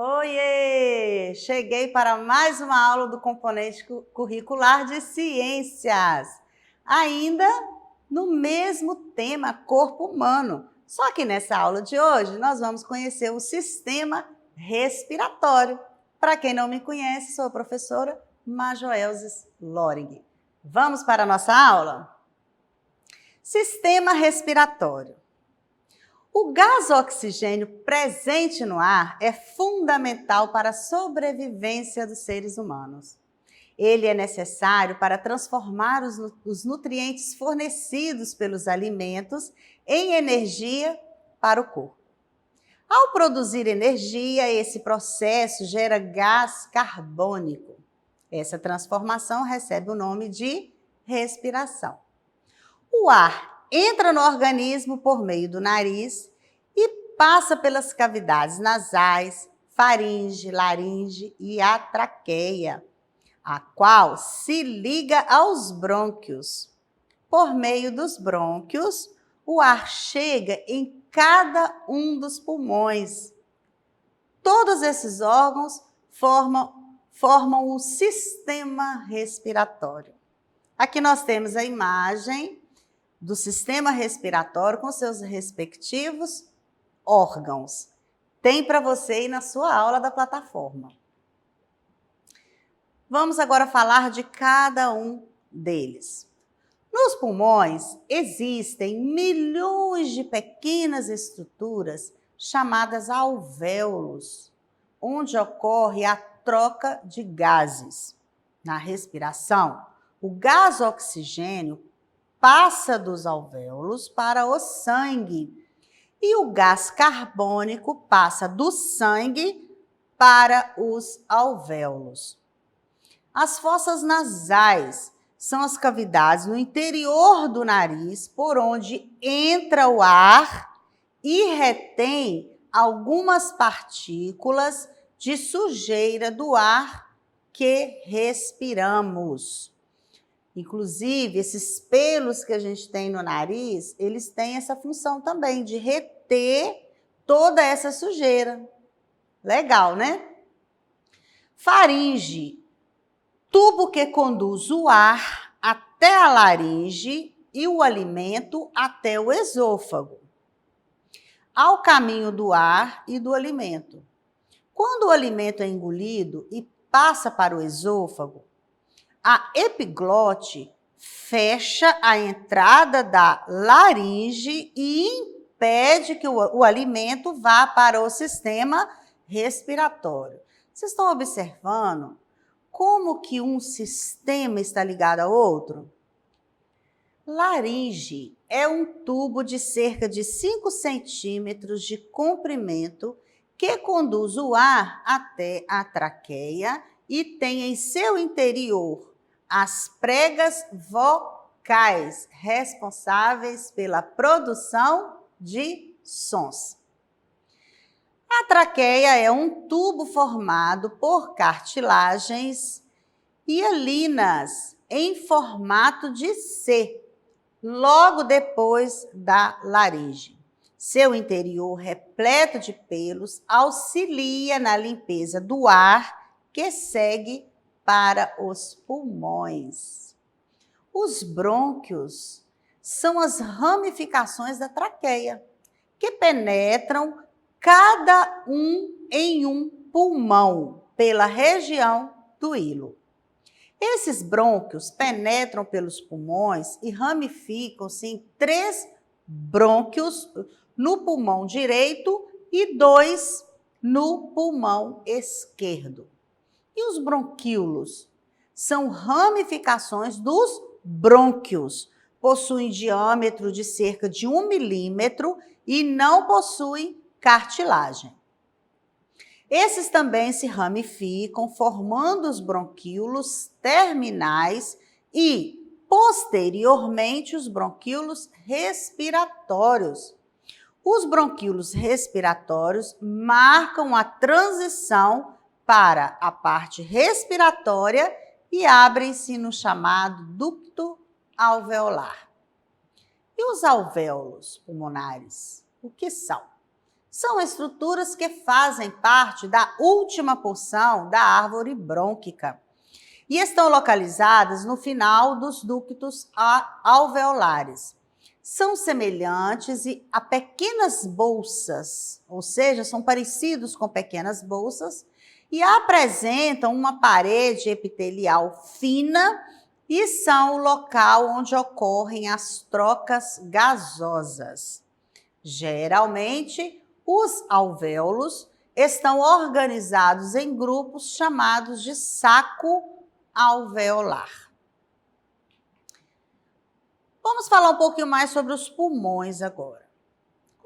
Oiê! Cheguei para mais uma aula do componente curricular de ciências. Ainda no mesmo tema corpo humano. Só que nessa aula de hoje nós vamos conhecer o sistema respiratório. Para quem não me conhece, sou a professora Majoelzes Loring. Vamos para a nossa aula? Sistema respiratório. O gás oxigênio presente no ar é fundamental para a sobrevivência dos seres humanos. Ele é necessário para transformar os nutrientes fornecidos pelos alimentos em energia para o corpo. Ao produzir energia, esse processo gera gás carbônico. Essa transformação recebe o nome de respiração. O ar entra no organismo por meio do nariz e passa pelas cavidades nasais, faringe, laringe e a traqueia, a qual se liga aos brônquios. Por meio dos brônquios, o ar chega em cada um dos pulmões. Todos esses órgãos formam o sistema respiratório. Aqui nós temos a imagem do sistema respiratório com seus respectivos órgãos. Tem para você aí na sua aula da plataforma. Vamos agora falar de cada um deles. Nos pulmões existem milhões de pequenas estruturas chamadas alvéolos, onde ocorre a troca de gases. Na respiração, o gás oxigênio passa dos alvéolos para o sangue e o gás carbônico passa do sangue para os alvéolos. As fossas nasais são as cavidades no interior do nariz por onde entra o ar e retém algumas partículas de sujeira do ar que respiramos. Inclusive, esses pelos que a gente tem no nariz, eles têm essa função também de reter toda essa sujeira. Legal, né? Faringe, tubo que conduz o ar até a laringe e o alimento até o esôfago, ao caminho do ar e do alimento. Quando o alimento é engolido e passa para o esôfago, a epiglote fecha a entrada da laringe e impede que o alimento vá para o sistema respiratório. Vocês estão observando como que um sistema está ligado ao outro? Laringe é um tubo de cerca de 5 centímetros de comprimento que conduz o ar até a traqueia e tem em seu interior as pregas vocais responsáveis pela produção de sons. A traqueia é um tubo formado por cartilagens hialinas em formato de C, logo depois da laringe. Seu interior repleto de pelos auxilia na limpeza do ar que segue para os pulmões. Os brônquios são as ramificações da traqueia, que penetram cada um em um pulmão pela região do hilo. Esses brônquios penetram pelos pulmões e ramificam-se em 3 brônquios no pulmão direito e 2 no pulmão esquerdo. E os bronquíolos são ramificações dos brônquios. Possuem diâmetro de cerca de 1 milímetro e não possuem cartilagem. Esses também se ramificam, formando os bronquíolos terminais e, posteriormente, os bronquíolos respiratórios. Os bronquíolos respiratórios marcam a transição para a parte respiratória e abrem-se no chamado ducto alveolar. E os alvéolos pulmonares, o que são? São estruturas que fazem parte da última porção da árvore brônquica e estão localizadas no final dos ductos alveolares. São semelhantes a pequenas bolsas, ou seja, são parecidos com pequenas bolsas e apresentam uma parede epitelial fina e são o local onde ocorrem as trocas gasosas. Geralmente, os alvéolos estão organizados em grupos chamados de saco alveolar. Vamos falar um pouquinho mais sobre os pulmões agora.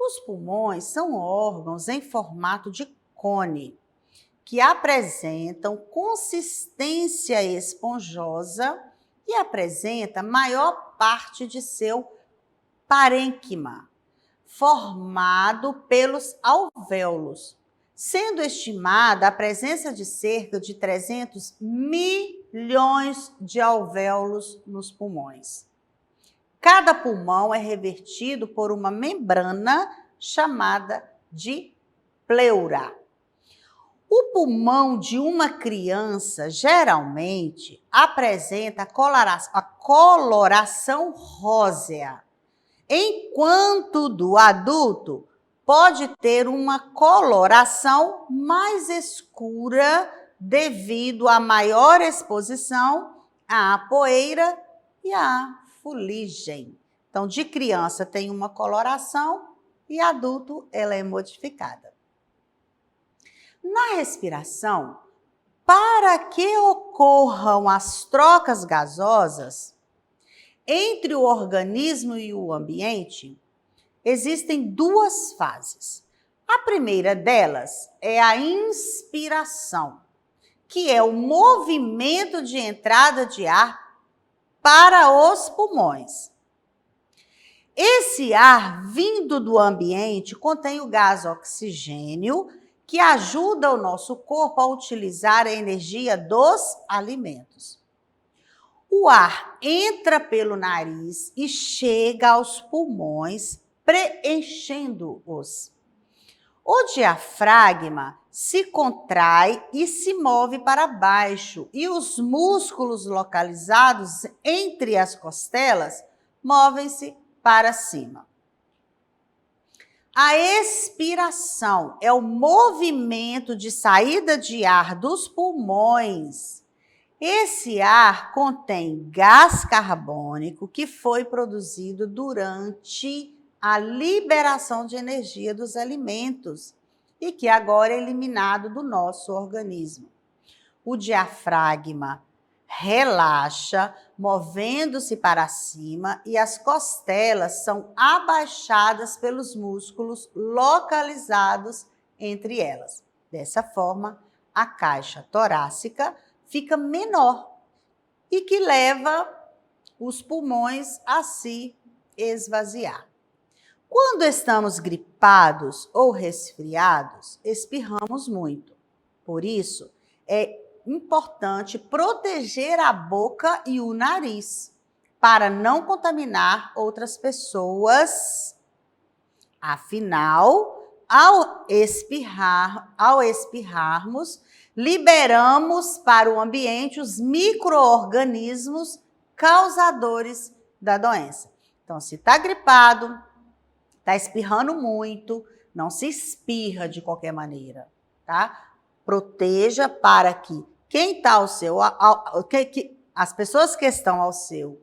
Os pulmões são órgãos em formato de cone, que apresentam consistência esponjosa e apresenta maior parte de seu parênquima, formado pelos alvéolos, sendo estimada a presença de cerca de 300 milhões de alvéolos nos pulmões. Cada pulmão é revertido por uma membrana chamada de pleura. O pulmão de uma criança geralmente apresenta a coloração rósea, enquanto do adulto pode ter uma coloração mais escura devido à maior exposição à poeira e à fuligem. Então, de criança tem uma coloração e adulto ela é modificada. Na respiração, para que ocorram as trocas gasosas entre o organismo e o ambiente, existem duas fases. A primeira delas é a inspiração, que é o movimento de entrada de ar para os pulmões. Esse ar vindo do ambiente contém o gás oxigênio, que ajuda o nosso corpo a utilizar a energia dos alimentos. O ar entra pelo nariz e chega aos pulmões, preenchendo-os. O diafragma se contrai e se move para baixo, e os músculos localizados entre as costelas movem-se para cima. A expiração é o movimento de saída de ar dos pulmões. Esse ar contém gás carbônico que foi produzido durante a liberação de energia dos alimentos e que agora é eliminado do nosso organismo. O diafragma relaxa, movendo-se para cima, e as costelas são abaixadas pelos músculos localizados entre elas. Dessa forma, a caixa torácica fica menor e que leva os pulmões a se esvaziar. Quando estamos gripados ou resfriados, espirramos muito. Por isso, é importante proteger a boca e o nariz para não contaminar outras pessoas. Afinal, ao espirrarmos, liberamos para o ambiente os micro-organismos causadores da doença. Então, se está gripado, está espirrando muito, não se espirra de qualquer maneira, tá? Proteja para que quem está ao seu, as pessoas que estão ao seu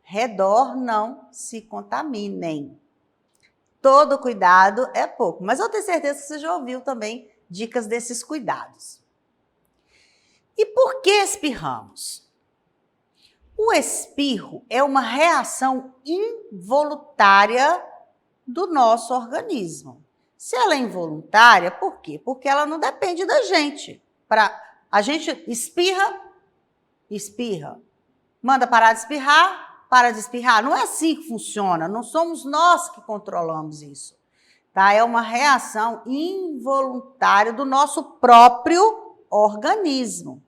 redor não se contaminem. Todo cuidado é pouco, mas eu tenho certeza que você já ouviu também dicas desses cuidados. E por que espirramos? O espirro é uma reação involuntária do nosso organismo. Se ela é involuntária, por quê? Porque ela não depende da gente. A gente espirra, manda parar de espirrar, para de espirrar. Não é assim que funciona, não somos nós que controlamos isso. Tá? É uma reação involuntária do nosso próprio organismo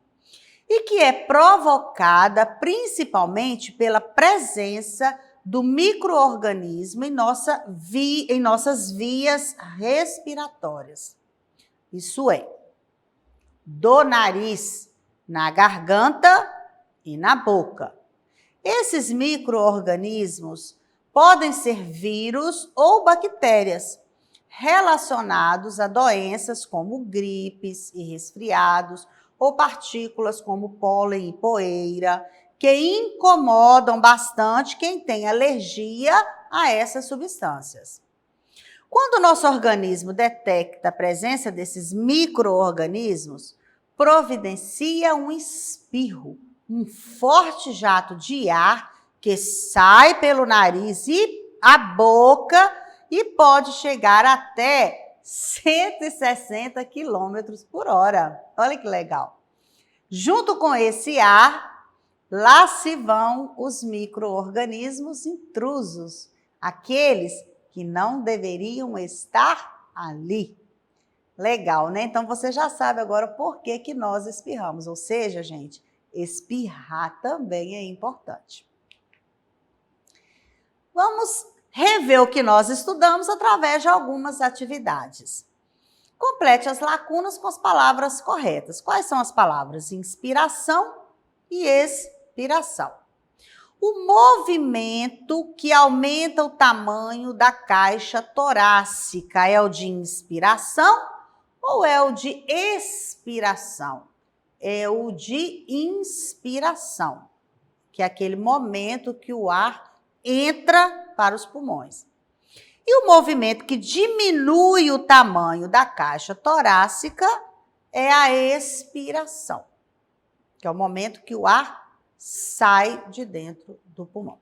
e que é provocada principalmente pela presença do micro-organismo em nossas vias respiratórias. Isso é, do nariz, na garganta e na boca. Esses micro-organismos podem ser vírus ou bactérias relacionados a doenças como gripes e resfriados ou partículas como pólen e poeira, que incomodam bastante quem tem alergia a essas substâncias. Quando o nosso organismo detecta a presença desses micro-organismos, providencia um espirro, um forte jato de ar que sai pelo nariz e a boca e pode chegar até 160 quilômetros por hora. Olha que legal. Junto com esse ar, lá se vão os micro-organismos intrusos, aqueles que não deveriam estar ali. Legal, né? Então você já sabe agora por que nós espirramos. Ou seja, gente, espirrar também é importante. Vamos rever o que nós estudamos através de algumas atividades. Complete as lacunas com as palavras corretas. Quais são as palavras? Inspiração e expiração. O movimento que aumenta o tamanho da caixa torácica é o de inspiração ou é o de expiração? É o de inspiração, que é aquele momento que o ar entra para os pulmões. E o movimento que diminui o tamanho da caixa torácica é a expiração, que é o momento que o ar sai de dentro do pulmão.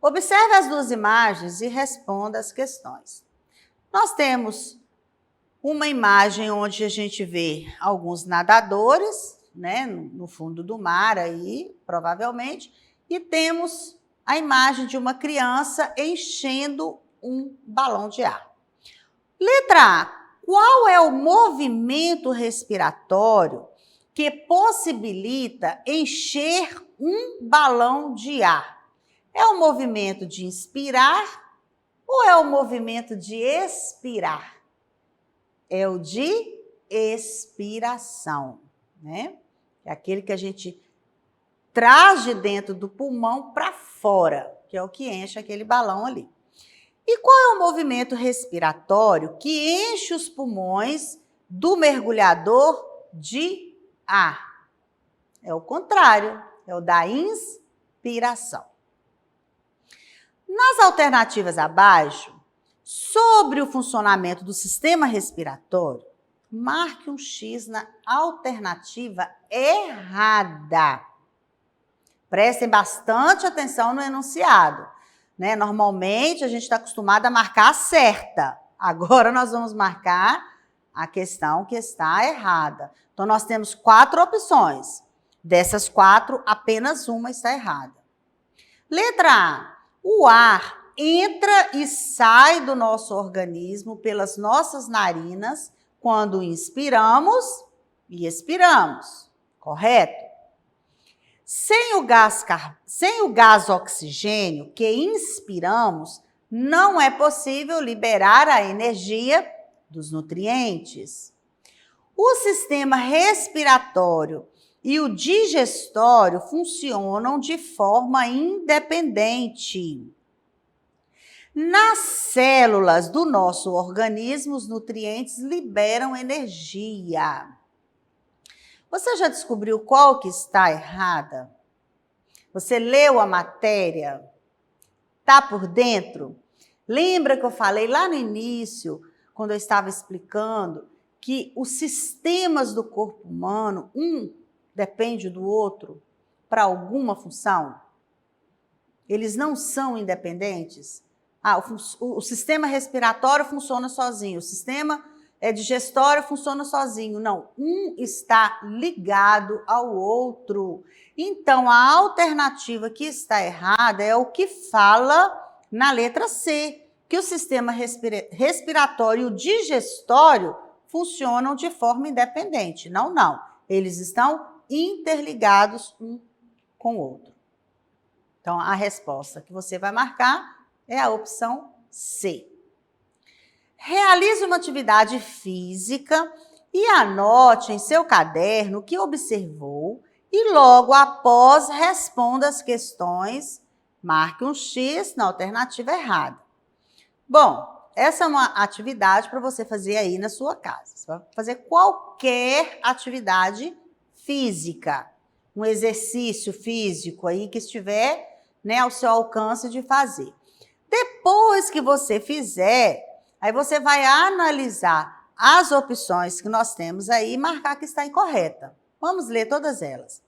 Observe as duas imagens e responda as questões. Nós temos uma imagem onde a gente vê alguns nadadores, né, no fundo do mar aí, provavelmente, e temos a imagem de uma criança enchendo um balão de ar. Letra A. Qual é o movimento respiratório que possibilita encher um balão de ar? É o movimento de inspirar ou é o movimento de expirar? É o de expiração, né? É aquele que a gente traz de dentro do pulmão para fora, que é o que enche aquele balão ali. E qual é o movimento respiratório que enche os pulmões do mergulhador de ar? É o contrário, é o da inspiração. Nas alternativas abaixo, sobre o funcionamento do sistema respiratório, marque um X na alternativa errada. Prestem bastante atenção no enunciado, né? Normalmente a gente está acostumado a marcar a certa. Agora nós vamos marcar a questão que está errada. Então nós temos 4 opções. Dessas 4, apenas uma está errada. Letra A. O ar entra e sai do nosso organismo pelas nossas narinas quando inspiramos e expiramos. Correto? Sem o gás oxigênio que inspiramos, não é possível liberar a energia dos nutrientes. O sistema respiratório e o digestório funcionam de forma independente. Nas células do nosso organismo, os nutrientes liberam energia. Você já descobriu qual que está errada? Você leu a matéria? Está por dentro? Lembra que eu falei lá no início, quando eu estava explicando, que os sistemas do corpo humano, um depende do outro para alguma função? Eles não são independentes? O sistema respiratório funciona sozinho, o sistema digestório funciona sozinho. Não, um está ligado ao outro. Então, a alternativa que está errada é o que fala na letra C, que o sistema respiratório e o digestório funcionam de forma independente. Não, não. Eles estão interligados um com o outro. Então, a resposta que você vai marcar é a opção C. Realize uma atividade física e anote em seu caderno o que observou e logo após responda as questões, marque um X na alternativa errada. Bom, essa é uma atividade para você fazer aí na sua casa. Você vai fazer qualquer atividade física, um exercício físico aí que estiver, né, ao seu alcance de fazer. Depois que você fizer, aí você vai analisar as opções que nós temos aí e marcar que está incorreta. Vamos ler todas elas.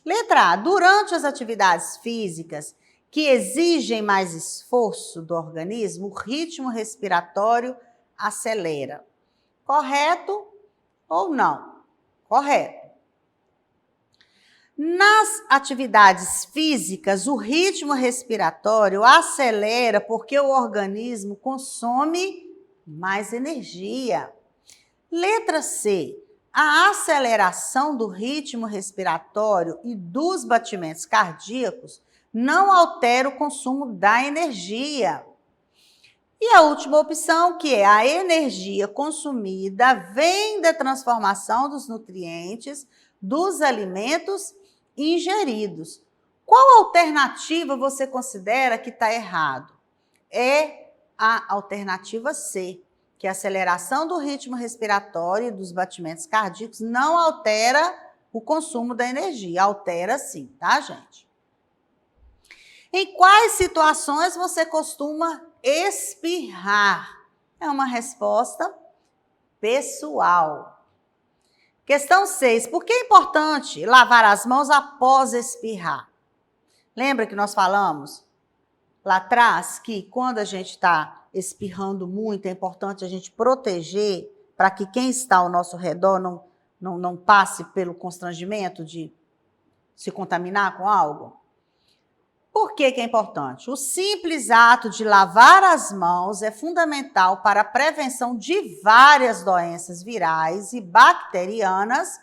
Letra A. Durante as atividades físicas que exigem mais esforço do organismo, o ritmo respiratório acelera. Correto ou não? Correto. Nas atividades físicas, o ritmo respiratório acelera porque o organismo consome mais energia. Letra C. A aceleração do ritmo respiratório e dos batimentos cardíacos não altera o consumo da energia. E a última opção, que é a energia consumida, vem da transformação dos nutrientes dos alimentos ingeridos. Qual alternativa você considera que está errado? É a alternativa C, que a aceleração do ritmo respiratório e dos batimentos cardíacos não altera o consumo da energia. Altera sim, tá, gente? Em quais situações você costuma espirrar? É uma resposta pessoal. Questão 6. Por que é importante lavar as mãos após espirrar? Lembra que nós falamos lá atrás que quando a gente está espirrando muito, é importante a gente proteger para que quem está ao nosso redor não passe pelo constrangimento de se contaminar com algo? Por que é importante? O simples ato de lavar as mãos é fundamental para a prevenção de várias doenças virais e bacterianas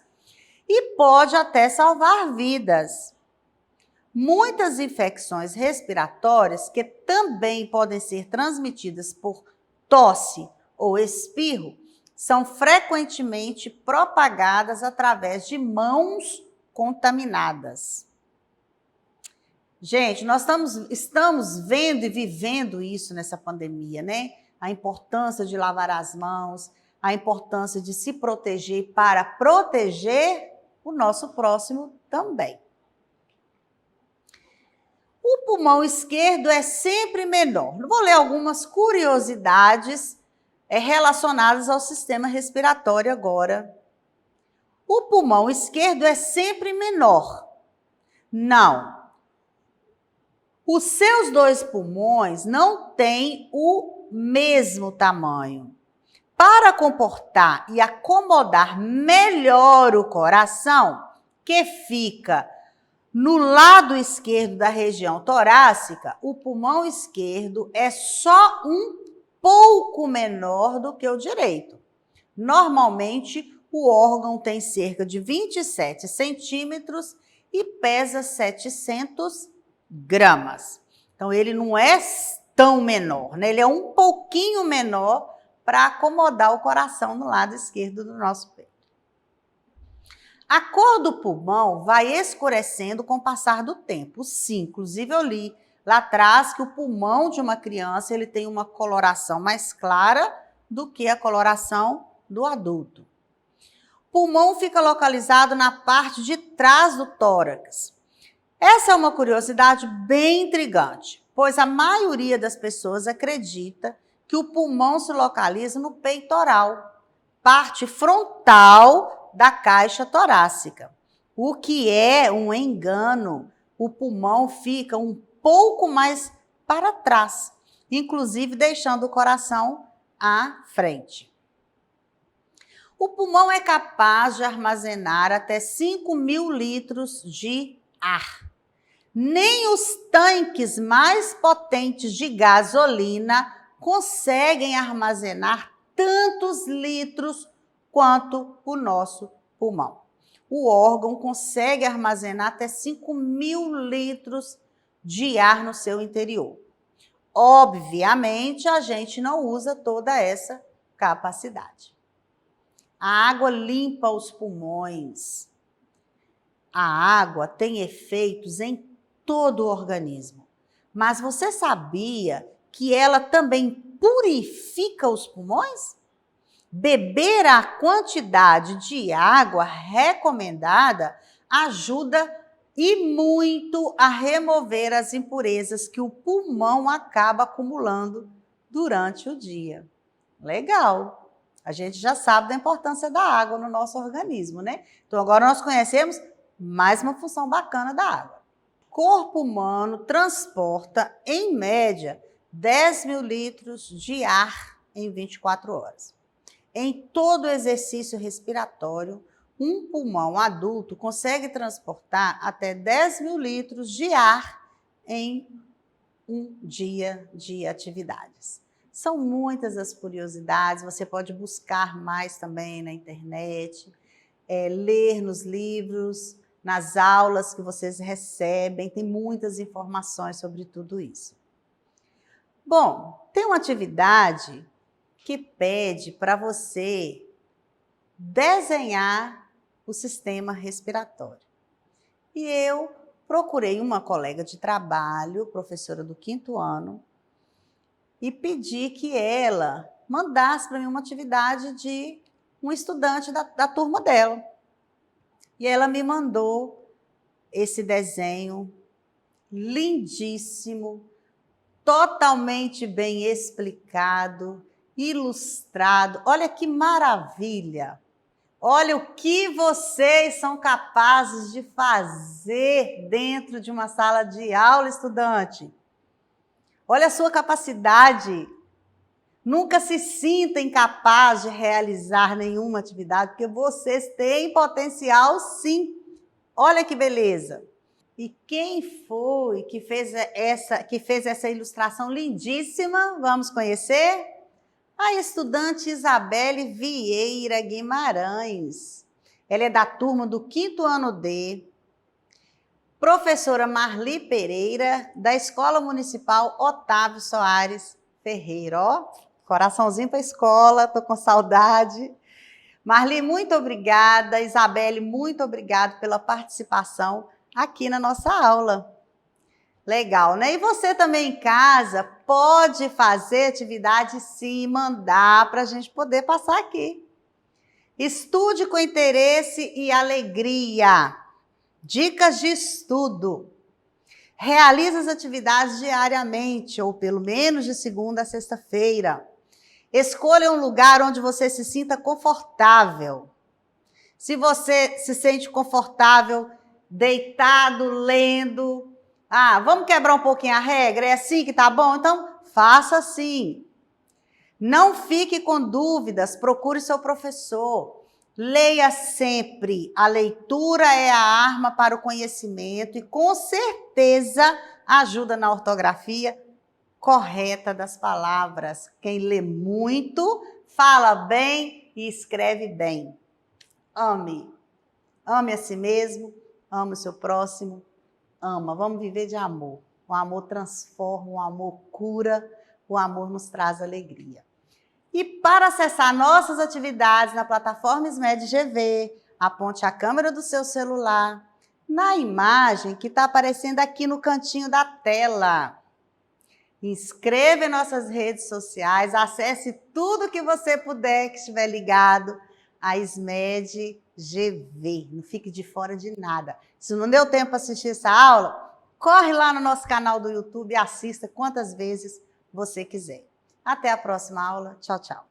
e pode até salvar vidas. Muitas infecções respiratórias, que também podem ser transmitidas por tosse ou espirro, são frequentemente propagadas através de mãos contaminadas. Gente, nós estamos vendo e vivendo isso nessa pandemia, né? A importância de lavar as mãos, a importância de se proteger para proteger o nosso próximo também. O pulmão esquerdo é sempre menor. Vou ler algumas curiosidades relacionadas ao sistema respiratório agora. O pulmão esquerdo é sempre menor. Não. Os seus dois pulmões não têm o mesmo tamanho. Para comportar e acomodar melhor o coração, que fica no lado esquerdo da região torácica, o pulmão esquerdo é só um pouco menor do que o direito. Normalmente, o órgão tem cerca de 27 centímetros e pesa 700 gramas. Então, ele não é tão menor, né? Ele é um pouquinho menor para acomodar o coração no lado esquerdo do nosso peito. A cor do pulmão vai escurecendo com o passar do tempo. Sim, inclusive eu li lá atrás que o pulmão de uma criança ele tem uma coloração mais clara do que a coloração do adulto. O pulmão fica localizado na parte de trás do tórax. Essa é uma curiosidade bem intrigante, pois a maioria das pessoas acredita que o pulmão se localiza no peitoral, parte frontal da caixa torácica, o que é um engano. O pulmão fica um pouco mais para trás, inclusive deixando o coração à frente. O pulmão é capaz de armazenar até 5.000 litros de ar. Nem os tanques mais potentes de gasolina conseguem armazenar tantos litros quanto o nosso pulmão. O órgão consegue armazenar até 5.000 litros de ar no seu interior. Obviamente, a gente não usa toda essa capacidade. A água limpa os pulmões. A água tem efeitos em todo o organismo. Mas você sabia que ela também purifica os pulmões? Beber a quantidade de água recomendada ajuda e muito a remover as impurezas que o pulmão acaba acumulando durante o dia. Legal! A gente já sabe da importância da água no nosso organismo, né? Então agora nós conhecemos mais uma função bacana da água. O corpo humano transporta, em média, 10 mil litros de ar em 24 horas. Em todo exercício respiratório, um pulmão adulto consegue transportar até 10 mil litros de ar em um dia de atividades. São muitas as curiosidades, você pode buscar mais também na internet, ler nos livros, nas aulas que vocês recebem, tem muitas informações sobre tudo isso. Bom, tem uma atividade que pede para você desenhar o sistema respiratório. E eu procurei uma colega de trabalho, professora do 5º ano, e pedi que ela mandasse para mim uma atividade de um estudante da turma dela. E ela me mandou esse desenho lindíssimo, totalmente bem explicado, ilustrado. Olha que maravilha! Olha o que vocês são capazes de fazer dentro de uma sala de aula, estudante. Olha a sua capacidade. Nunca se sinta incapaz de realizar nenhuma atividade, porque vocês têm potencial, sim. Olha que beleza. E quem foi que fez essa ilustração lindíssima? Vamos conhecer? A estudante Isabelle Vieira Guimarães. Ela é da turma do 5º ano D. Professora Marli Pereira, da Escola Municipal Otávio Soares Ferreira. Ó, coraçãozinho para a escola, estou com saudade. Marli, muito obrigada. Isabelle, muito obrigada pela participação aqui na nossa aula. Legal, né? E você também em casa pode fazer atividade sim, mandar para a gente poder passar aqui. Estude com interesse e alegria. Dicas de estudo. Realize as atividades diariamente, ou pelo menos de segunda a sexta-feira. Escolha um lugar onde você se sinta confortável. Se você se sente confortável, deitado, lendo, vamos quebrar um pouquinho a regra? É assim que tá bom? Então, faça assim. Não fique com dúvidas, procure seu professor. Leia sempre. A leitura é a arma para o conhecimento e, com certeza, ajuda na ortografia correta das palavras. Quem lê muito, fala bem e escreve bem. Ame. Ame a si mesmo, ame o seu próximo. Ama, vamos viver de amor. O amor transforma, o amor cura, o amor nos traz alegria. E para acessar nossas atividades na plataforma SMED GV, aponte a câmera do seu celular na imagem que está aparecendo aqui no cantinho da tela. Inscreva em nossas redes sociais, acesse tudo que você puder que estiver ligado a SMED GV. Não fique de fora de nada. Se não deu tempo para assistir essa aula, corre lá no nosso canal do YouTube e assista quantas vezes você quiser. Até a próxima aula. Tchau, tchau.